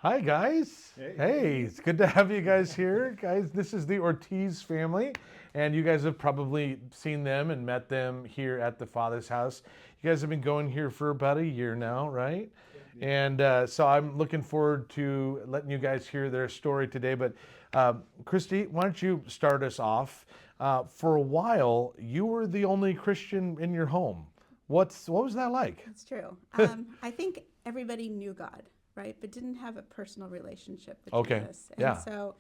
Hi, guys. Hey. Hey, it's good to have you guys here. Guys, this is the Ortiz family, and you guys have probably seen them and met them here at the Father's house. You guys have been going here for about a year now, right? And so I'm looking forward to letting you guys hear their story today. But Christy, why don't you start us off? For a while, you were the only Christian in your home. What was that like? It's true. I think everybody knew God, right? But didn't have a personal relationship with Okay, Jesus. And yeah. so,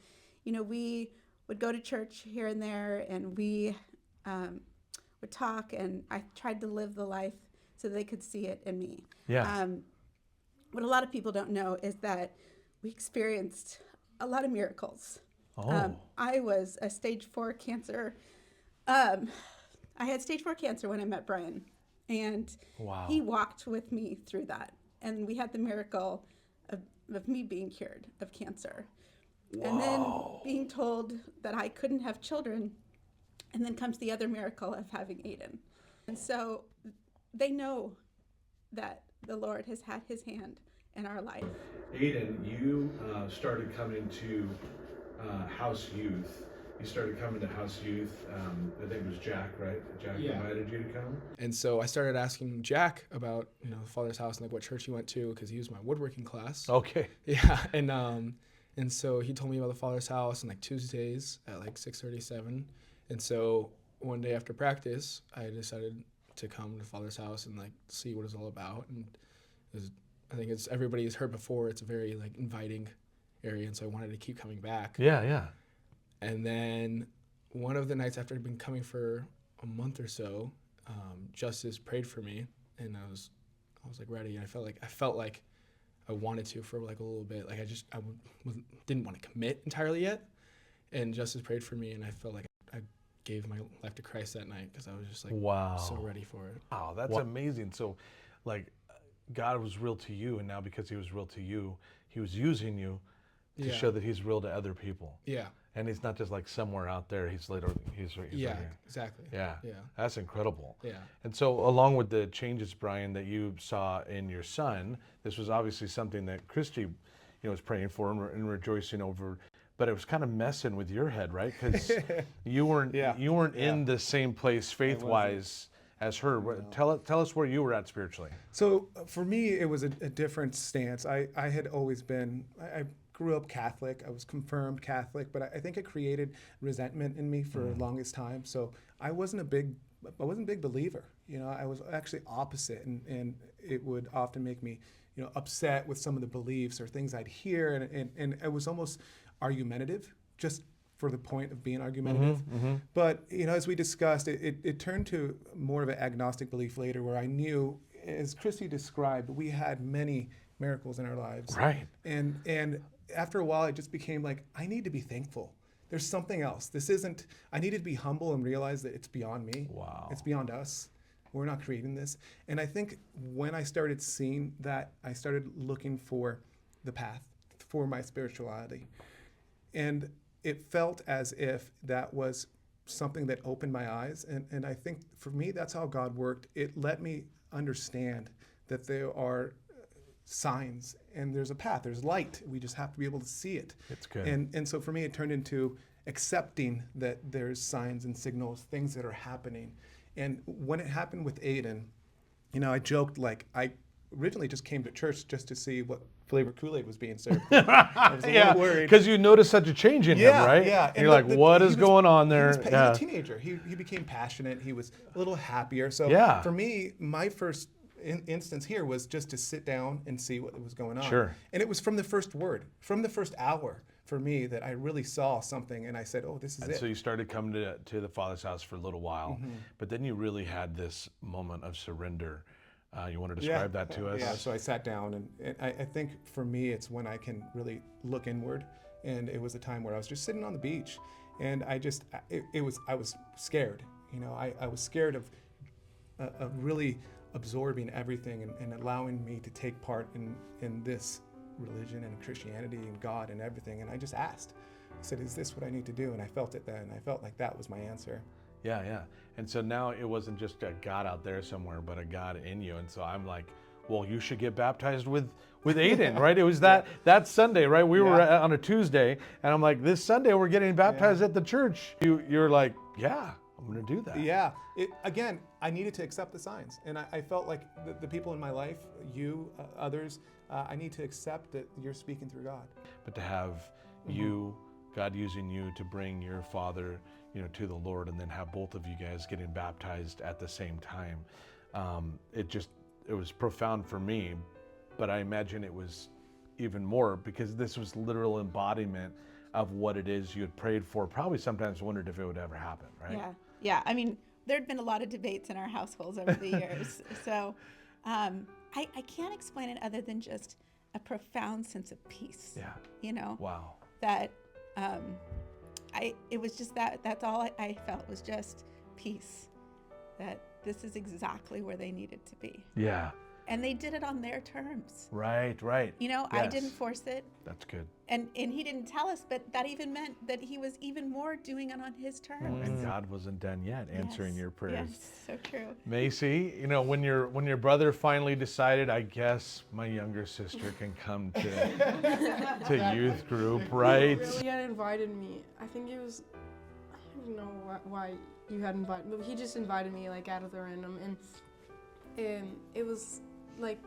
we would go to church here and there, and we would talk, and I tried to live the life so they could see it in me. Yeah. What a lot of people don't know is that we experienced a lot of miracles. Oh. I was a stage 4 cancer. I had stage 4 cancer when I met Brian. And Wow. he walked with me through that. And we had the miracle of me being cured of cancer. Wow. And then being told that I couldn't have children. And then comes the other miracle of having Aiden. And so they know that the Lord has had his hand in our life. Aiden, you started coming to House Youth. You started coming to House Youth. I think it was Jack, right? Jack invited you to come. And so I started asking Jack about, the Father's house and like what church he went to because he was my woodworking class. Okay. Yeah, and so he told me about the Father's house on like Tuesdays at like 6:37. And so one day after practice, I decided to come to Father's house and like see what it's all about. And I think it's everybody has heard before. It's a very like inviting area, and so I wanted to keep coming back. Yeah, yeah. And then one of the nights after I'd been coming for a month or so, Justice prayed for me, and I was like ready, and I felt like I wanted to for like a little bit. Like didn't want to commit entirely yet, and Justice prayed for me, and I felt like I gave my life to Christ that night because I was just like so ready for it. Wow, that's amazing. So, like, God was real to you, and now because He was real to you, He was using you to show that He's real to other people. Yeah. And He's not just like somewhere out there. He's right here. Exactly. Yeah. Yeah. That's incredible. Yeah. And so, along with the changes, Brian, that you saw in your son, this was obviously something that Christy, was praying for and rejoicing over. But it was kind of messing with your head, right? Because you weren't in the same place faith-wise as her. No. Tell us where you were at spiritually. So for me, it was a different stance. I had always been. I grew up Catholic. I was confirmed Catholic, but I think it created resentment in me for the longest time. So I wasn't a big believer. I was actually opposite, and it would often make me, upset with some of the beliefs or things I'd hear, and I was almost argumentative, just for the point of being argumentative. But as we discussed, it turned to more of an agnostic belief later, where I knew, as Christy described, we had many miracles in our lives. Right. And after a while, it just became like, I need to be thankful. There's something else. I needed to be humble and realize that it's beyond me. Wow. It's beyond us. We're not creating this. And I think when I started seeing that, I started looking for the path for my spirituality. And it felt as if that was something that opened my eyes. And I think for me, that's how God worked. It let me understand that there are signs and there's a path, there's light. We just have to be able to see it. It's good. And so for me, it turned into accepting that there's signs and signals, things that are happening. And when it happened with Aiden, I joked like I originally just came to church just to see what flavor Kool-Aid was being served. I was a little worried. Because you noticed such a change in him, right? Yeah. And you're like, what is going on there? He was a teenager. He became passionate. He was a little happier. So for me, my first instance here was just to sit down and see what was going on. Sure. And it was from the first word, from the first hour for me, that I really saw something, and I said, oh, this is it. So you started coming to the Father's house for a little while, but then you really had this moment of surrender. You want to describe that to us? Yeah, so I sat down, and I think for me, it's when I can really look inward. And it was a time where I was just sitting on the beach, and I was scared. I was scared of really absorbing everything and allowing me to take part in this religion and Christianity and God and everything. And I just asked. I said, is this what I need to do? And I felt it then. I felt like that was my answer. Yeah. And so now it wasn't just a God out there somewhere, but a God in you. And so I'm like well, you should get baptized with Aiden, right? It was that Sunday, right? We were on a Tuesday, and I'm like, this Sunday we're getting baptized at the church. You're like, yeah, I'm going to do that. Yeah. Again, I needed to accept the signs. And I felt like the people in my life, you, others, I need to accept that you're speaking through God. But to have God using you to bring your father, to the Lord, and then have both of you guys getting baptized at the same time, it was profound for me. But I imagine it was even more because this was literal embodiment of what it is you had prayed for. Probably sometimes wondered if it would ever happen, right? Yeah. I mean, there'd been a lot of debates in our households over the years. So I can't explain it other than just a profound sense of peace. Yeah. Wow. That it was just that's all I felt was just peace. That this is exactly where they needed to be. Yeah. And they did it on their terms. Right. I Yes. didn't force it. That's good. And he didn't tell us, but that even meant that he was even more doing it on his terms. And God wasn't done yet answering your prayers. Yes, so true. Macy, when your brother finally decided, I guess my younger sister can come to youth group, right? He had invited me. I think it was, I don't know why you had invited me, but he just invited me like out of the random, and it was like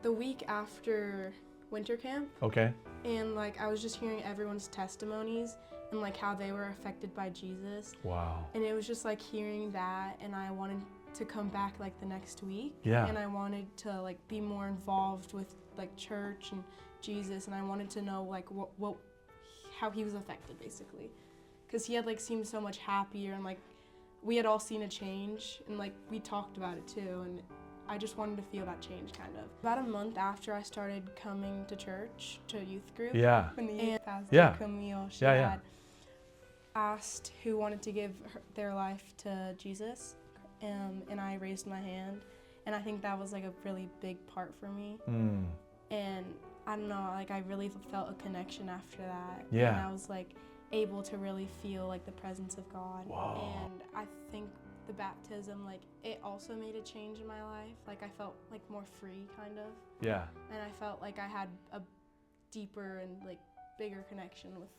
the week after winter camp. Okay. And like I was just hearing everyone's testimonies and like how they were affected by Jesus. Wow. And it was just like hearing that, and I wanted to come back like the next week. Yeah. And I wanted to like be more involved with like church and Jesus, and I wanted to know like how he was affected basically, because he had like seemed so much happier, and like we had all seen a change, and like we talked about it too, and I just wanted to feel that change kind of. About a month after I started coming to church, to youth group, when the youth pastor Camille, she had asked who wanted to give their life to Jesus, and I raised my hand, and I think that was like a really big part for me. And I don't know, like I really felt a connection after that. Yeah. And I was like able to really feel like the presence of God. Wow. And I think the baptism, like it also made a change in my life. Like I felt like more free kind of. Yeah. And I felt like I had a deeper and like bigger connection with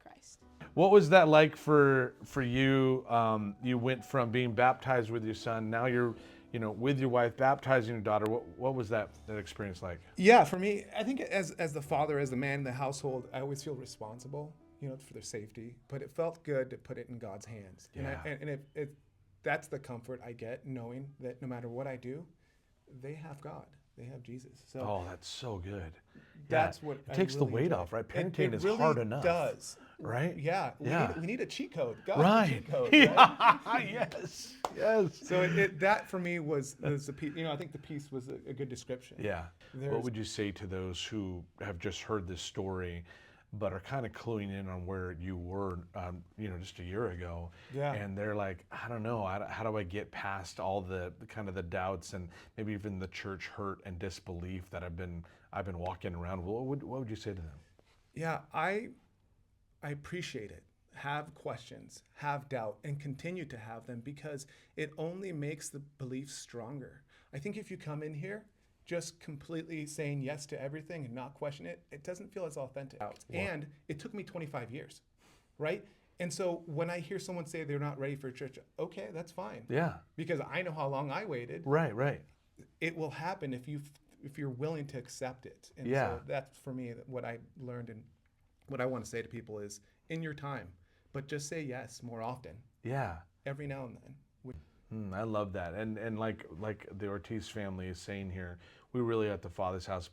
Christ. What was that like for you? You went from being baptized with your son, now you're with your wife, baptizing your daughter. What was that experience like? Yeah, for me, I think as the father, as the man in the household, I always feel responsible, for their safety. But it felt good to put it in God's hands. Yeah. And that's the comfort I get, knowing that no matter what I do, they have God. They have Jesus. So oh, that's so good. That's what it takes the weight off, right? Parenting is hard enough. It really does. Right? Yeah. We need a cheat code. God's right. a cheat code. Right? Yes. So that for me was the peace. I think the peace was a good description. Yeah. What would you say to those who have just heard this story, but are kind of cluing in on where you were, just a year ago? Yeah. And they're like, I don't know, how do I get past all the kind of the doubts and maybe even the church hurt and disbelief that I've been walking around? What would you say to them? Yeah, I appreciate it. Have questions, have doubt, and continue to have them, because it only makes the belief stronger. I think if you come in here just completely saying yes to everything and not question it, it doesn't feel as authentic. And it took me 25 years, right? And so when I hear someone say they're not ready for church, okay, that's fine. Yeah. Because I know how long I waited. Right. It will happen if you're willing to accept it. And so that's for me what I learned, and what I want to say to people is, in your time, but just say yes more often. Yeah. Every now and then. I love that. And like the Ortiz family is saying here, we really at the Father's house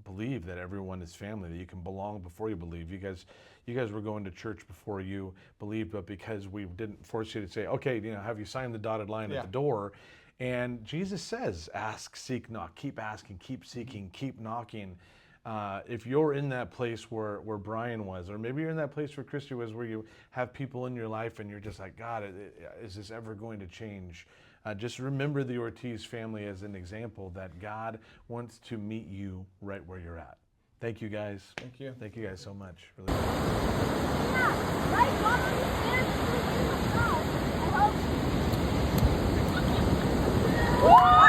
believe that everyone is family, that you can belong before you believe. You guys were going to church before you believed, but because we didn't force you to say, okay, have you signed the dotted line at the door? And Jesus says, ask, seek, knock. Keep asking, keep seeking, keep knocking. If you're in that place where Brian was, or maybe you're in that place where Christy was, where you have people in your life and you're just like, God, is this ever going to change? Just remember the Ortiz family as an example that God wants to meet you right where you're at. Thank you, guys. Thank you. Thank you guys so much. Really. Yeah, right? God understands the kingdom of God. I hope. Woo!